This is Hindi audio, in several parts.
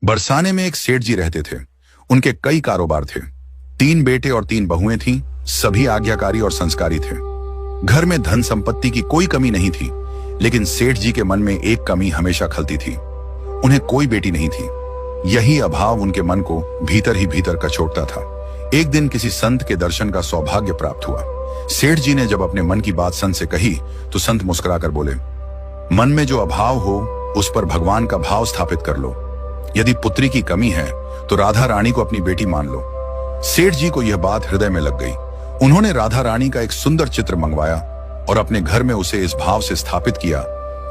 बरसाने में एक सेठ जी रहते थे। उनके कई कारोबार थे। 3 बेटे और 3 बहुएं थीं। सभी आज्ञाकारी और संस्कारी थे। घर में धन संपत्ति की कोई कमी नहीं थी, लेकिन सेठ जी के मन में एक कमी हमेशा खलती थी। उन्हें कोई बेटी नहीं थी। यही अभाव उनके मन को भीतर ही भीतर कचोटता था। एक दिन किसी संत के दर्शन का सौभाग्य प्राप्त हुआ। सेठ जी ने जब अपने मन की बात संत से कही तो संत मुस्कुराकर बोले, मन में जो अभाव हो उस पर भगवान का भाव स्थापित कर लो। यदि पुत्री की कमी है तो राधा रानी को अपनी बेटी मान लो। सेठ जी को यह बात हृदय में लग गई। उन्होंने राधा रानी का एक सुंदर चित्र मंगवाया और अपने घर में उसे इस भाव से स्थापित किया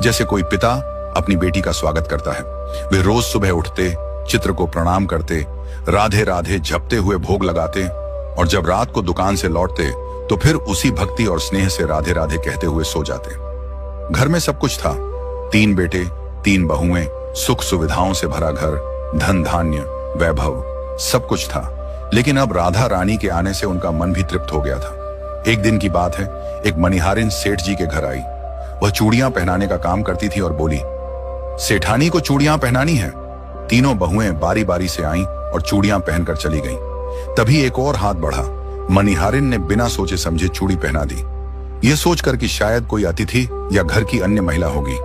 जैसे कोई पिता अपनी बेटी का स्वागत करता है। वे रोज सुबह उठते, चित्र को प्रणाम करते, राधे राधे जपते हुए भोग लगाते और जब रात को दुकान से लौटते तो फिर उसी भक्ति और स्नेह से राधे राधे कहते हुए सो जाते। घर में सब कुछ था। 3 बेटे, 3 बहुएं, सुख सुविधाओं से भरा घर, धन धान्य, वैभव, सब कुछ था। लेकिन अब राधा रानी के आने से उनका मन भी तृप्त हो गया था। एक दिन की बात है, एक मनिहारिन सेठ जी के घर आई। वह चूड़ियां पहनाने का काम करती थी और बोली, सेठानी को चूड़ियां पहनानी है। तीनों बहुएं बारी बारी से आईं और चूड़ियां पहनकर चली गईं। तभी एक और हाथ बढ़ा। मनिहारिन ने बिना सोचे समझे चूड़ी पहना दी, यह सोचकर कि शायद कोई अतिथि या घर की अन्य महिला होगी।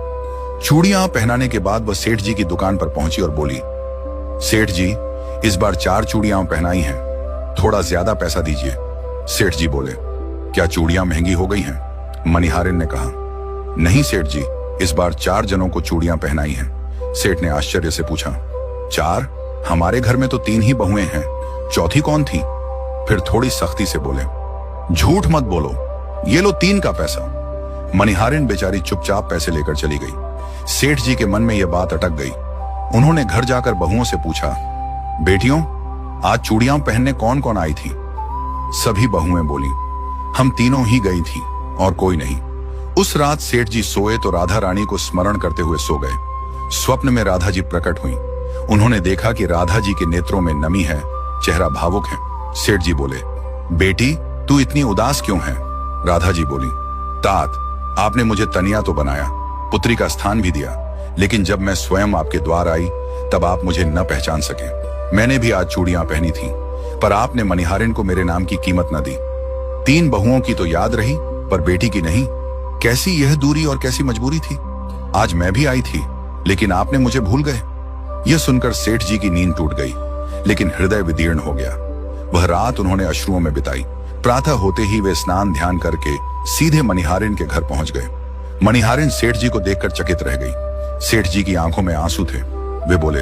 चूड़ियां पहनाने के बाद वह सेठ जी की दुकान पर पहुंची और बोली, सेठ जी, इस बार 4 चूड़ियां पहनाई हैं, थोड़ा ज्यादा पैसा दीजिए। सेठ जी बोले, क्या चूड़ियां महंगी हो गई हैं? मनिहारिन ने कहा, नहीं सेठ जी, इस बार 4 जनों को चूड़ियां पहनाई हैं। सेठ ने आश्चर्य से पूछा, 4? हमारे घर में तो 3 ही बहुएं हैं, चौथी कौन थी? फिर थोड़ी सख्ती से बोले, झूठ मत बोलो, ये लो 3 का पैसा। मनिहारिन बेचारी चुपचाप पैसे लेकर चली गई। सेठ जी के मन में यह बात अटक गई। उन्होंने घर जाकर बहुओं से पूछा, बेटियों, आज चूड़ियां पहनने कौन कौन आई थी? सभी बहुएं बोली, हम तीनों ही गई थी और कोई नहीं। उस रात सेठ जी सोए तो राधा रानी को स्मरण करते हुए सो गए। स्वप्न में राधा जी प्रकट हुई। उन्होंने देखा कि राधा जी के नेत्रों में नमी है, चेहरा भावुक है। सेठ जी बोले, बेटी, तू इतनी उदास क्यों है? राधा जी बोली, तात, आपने मुझे तनिया तो बनाया, पुत्री का स्थान भी दिया, लेकिन जब मैं स्वयं आपके द्वार आई तब आप मुझे न पहचान सके। मैंने भी आज चूड़ियां पहनी थी, पर आपने मनिहारिन को मेरे नाम की कीमत न दी। 3 बहुओं की तो याद रही, पर बेटी की नहीं। कैसी यह दूरी और कैसी मजबूरी थी? आज मैं भी आई थी, लेकिन आपने मुझे भूल गए। यह सुनकर सेठ जी की नींद टूट गई, लेकिन हृदय विदीर्ण हो गया। वह रात उन्होंने अश्रुओं में बिताई। प्रातः होते ही वे स्नान ध्यान करके सीधे मनिहारिन के घर पहुंच गए। मनिहारिन सेठ जी को देखकर चकित रह गई। सेठ जी की आंखों में आंसू थे। वे बोले,